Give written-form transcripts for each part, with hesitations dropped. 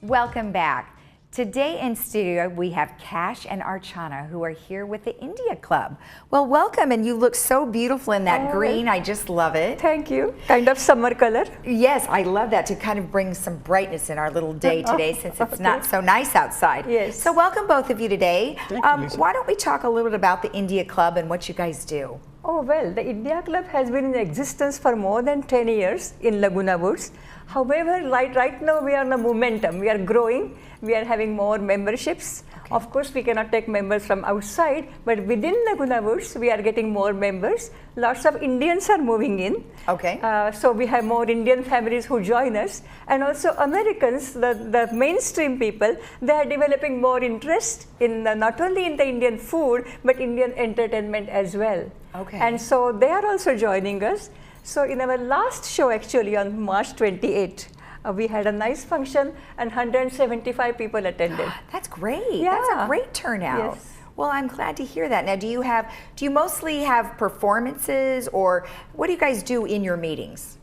Welcome back. Today in studio we have Cash and Archana who are here with the India Club. Well, welcome, and you look so beautiful in that green. I just love it. Thank you. Kind of summer color. Yes, I love that, to kind of bring some brightness in our little day today since it's not so nice outside. Yes. So welcome both of you today. Thank you, Lisa. Why don't we talk a little bit about the India Club and what you guys do? Oh well, the India Club has been in existence for more than 10 years in Laguna Woods. However, right now we are on a momentum. We are growing. We are having more memberships. Okay. Of course, we cannot take members from outside, but within Laguna Woods, we are getting more members. Lots of Indians are moving in. Okay. So we have more Indian families who join us, and also Americans, the mainstream people, they are developing more interest in not only in the Indian food, but Indian entertainment as well. Okay. And so they are also joining us. So in our last show, actually on March 28, we had a nice function and 175 people attended. That's great. Yeah. That's a great turnout. Yes. Well, I'm glad to hear that. Now, do you mostly have performances, or what do you guys do in your meetings?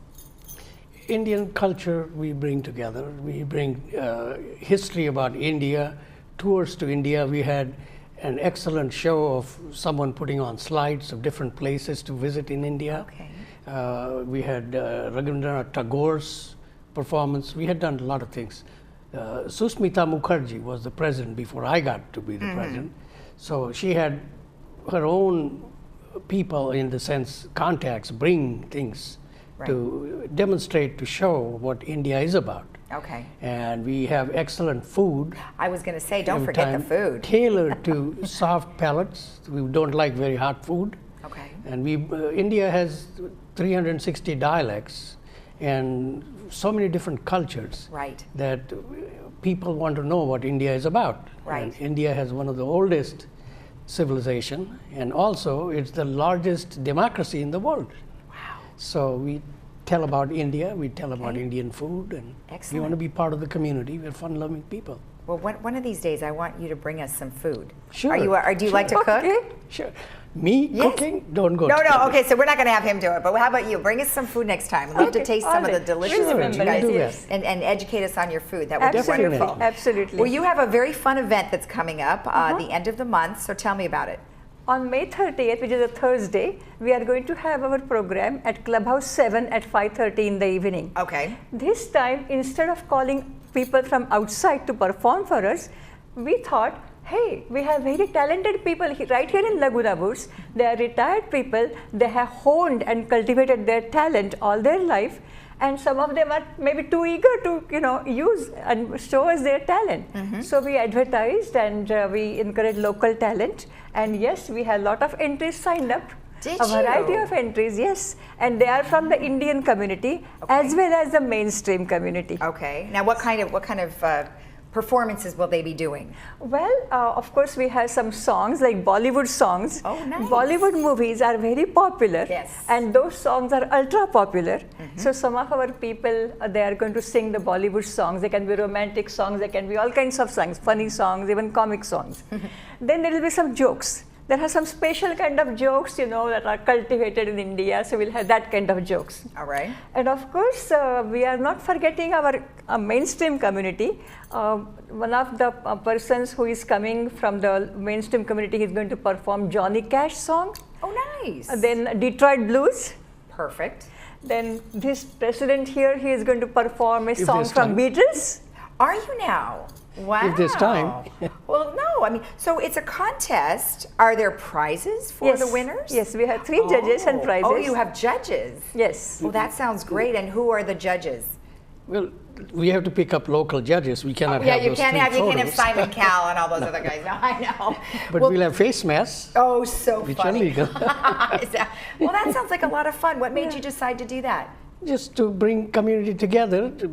Indian culture we bring together. We bring history about India, tours to India. We had an excellent show of someone putting on slides of different places to visit in India. Okay. We had Rabindranath Tagore's performance. We had done a lot of things. Susmita Mukherjee was the president before I got to be the president. So she had her own people, in the sense, contacts, bring things to demonstrate, to show what India is about. Okay. And we have excellent food. I was going to say, don't every forget time, the food. Tailored to soft palates. We don't like very hot food. Okay. And India has 360 dialects and so many different cultures. Right. That people want to know what India is about. Right. And India has one of the oldest civilization, and also it's the largest democracy in the world. Wow. So we tell about India, we tell about Indian food, and we want to be part of the community. We're fun-loving people. Well, one of these days I want you to bring us some food. Sure. Do you like to cook? Sure. Me cooking? Don't go. No. Okay, so we're not going to have him do it. But how about you? Bring us some food next time. I'd love to taste some of the delicious food you guys do and educate us on your food. That would be wonderful. Absolutely. Well, you have a very fun event that's coming up the end of the month. So tell me about it. On May 30th, which is a Thursday, we are going to have our program at Clubhouse 7 at 5:30 in the evening. Okay. This time, instead of calling people from outside to perform for us, we thought, hey, we have very talented people right here in Laguna Woods. They are retired people. They have honed and cultivated their talent all their life. And some of them are maybe too eager to, use and show us their talent. So we advertised and we encouraged local talent. And yes, we had a lot of entries signed up. Did a variety of entries, yes. And they are from the Indian community as well as the mainstream community. Okay. Now, what kind of performances will they be doing? Well, of course, we have some songs like Bollywood songs. Oh, nice. Bollywood movies are very popular. Yes. And those songs are ultra popular. So some of our people, they are going to sing the Bollywood songs. They can be romantic songs. They can be all kinds of songs, funny songs, even comic songs. Then there will be some jokes. There are some special kind of jokes, that are cultivated in India. So we'll have that kind of jokes. All right. And of course, we are not forgetting our mainstream community. One of the persons who is coming from the mainstream community is going to perform Johnny Cash song. Oh, nice. Then Detroit Blues. Perfect. Then this president here, he is going to perform a song from time. Beatles. Are you now? Wow. If there's time. Well, no, I mean, so it's a contest. Are there prizes for the winners? Yes, we have 3 judges and prizes. Oh, you have judges. Yes. Well, that sounds great. And who are the judges? Well, we have to pick up local judges. We cannot have you those can't three have photos. Simon Cowell and all those other guys. No, I know. But well, we'll have face masks. Oh, so which funny. are legal. Well, that sounds like a lot of fun. What made you decide to do that? Just to bring community together, to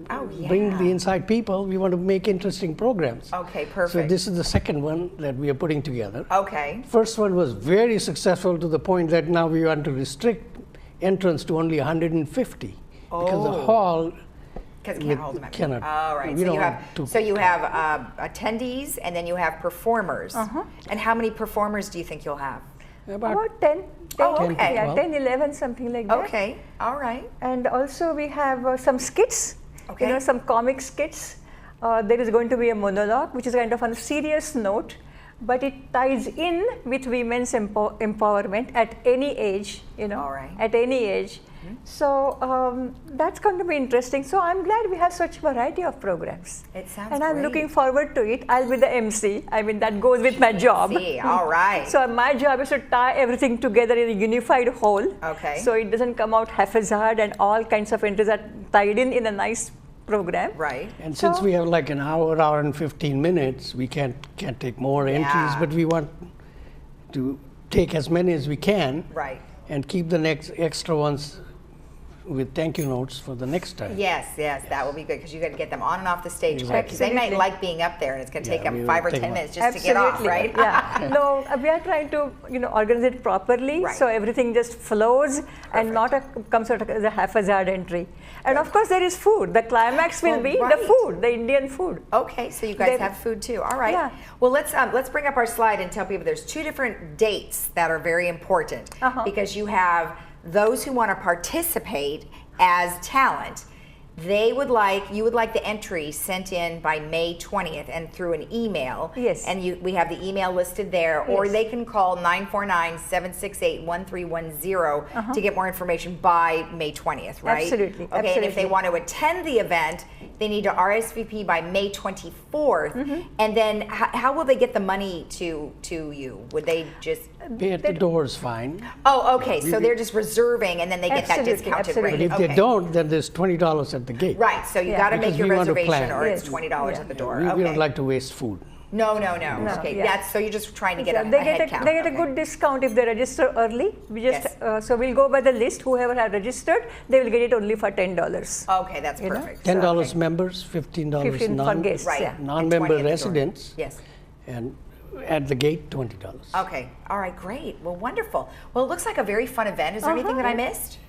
bring the inside people. We want to make interesting programs. Okay, perfect. So this is the second one that we are putting together. Okay. First one was very successful to the point that now we want to restrict entrance to only 150 because the hall Because it can't hold them. Cannot. All right. So you have attendees and then you have performers. And how many performers do you think you'll have? About 10. Oh, okay. Yeah, 10, 11, something like that. Okay. All right. And also we have some skits. Okay. Some comic skits. there is going to be a monologue, which is kind of on a serious note, but it ties in with women's empowerment at any age, you know, All right. at any age. So that's going to be interesting. So I'm glad we have such variety of programs. It sounds And I'm great. looking forward to it. I'll be the MC. I mean, that goes with my job. See, all right. So my job is to tie everything together in a unified whole. Okay. So it doesn't come out haphazard and all kinds of entries are tied in a nice program. Right. And since we have like an hour and 15 minutes, we can't take more entries, Yeah. but we want to take as many as we can Right. and keep the next extra ones with thank you notes for the next time. Yes, that will be good because you got to get them on and off the stage quick because they might Absolutely. like being up there and it's going to take Yeah, them we 5 or will take 10 one. minutes just to get off, right? Yeah. No, we are trying to, you know, organize it properly Right. so everything just flows and not comes out as a haphazard entry. And of course, there is food. The climax will Oh, be right. the food, the Indian food. Okay, so you guys They- have food too. All right. Yeah. Well, let's bring up our slide and tell people there's 2 different dates that are very important because you have those who want to participate as talent. You would like the entry sent in by May 20th and through an email. Yes. And we have the email listed there, or Yes. they can call 949-768-1310 to get more information by May 20th, right? Absolutely, Okay, and if they absolutely. want to attend the event, they need to RSVP by May 24th. And then how will they get the money to you? Would they just... Pay at the door is fine. Oh, okay, so they're just reserving and then they get that Absolutely, discounted absolutely. rate. But if they don't, then there's $20 at the gate. Right, so you Yeah. got to make Because your we want to reservation plan. or it's Yes. $20 at the door. We Okay. don't like to waste food. No. Okay, yeah. so you're just trying to get a they head get count. they get a Okay. good discount if they register early. We just Yes. so we'll go by the list. Whoever have registered, they will get it only for $10. Okay, that's You know? perfect. $10 Okay. members, $15 15 for guests. Right. Yeah. and non-member 20 at the door. residents, Yes. and at the gate, $20. Okay, all right, great. Well, wonderful. Well, it looks like a very fun event. Is there anything that I missed?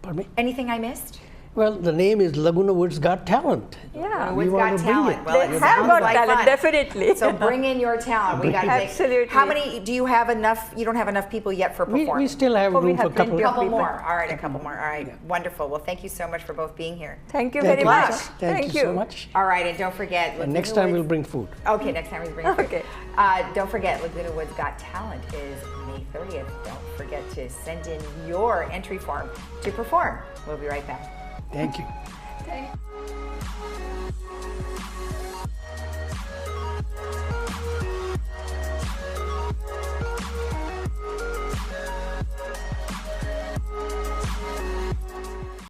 Pardon me? Anything I missed? Well, the name is Laguna Woods Got Talent. Yeah. We We've want got to bring talent. it. Well, They it have sounds got like talent, fun. definitely. So bring in your talent. We got to Absolutely. How many do you have enough? You don't have enough people yet for We performing. still have Oh, we room for have a couple. plenty a of couple people. more. All right, a couple more. All right, wonderful. Well, thank you so much for both being here. Thank you Thank very you, much. Lisa. Thank you so much. All right, and don't forget. And Laguna next time we'll Woods- bring food. Okay, next time we bring food. Okay. Don't forget, Laguna Woods Got Talent is May 30th. Don't forget to send in your entry form to perform. We'll be right back. Thank you. Thank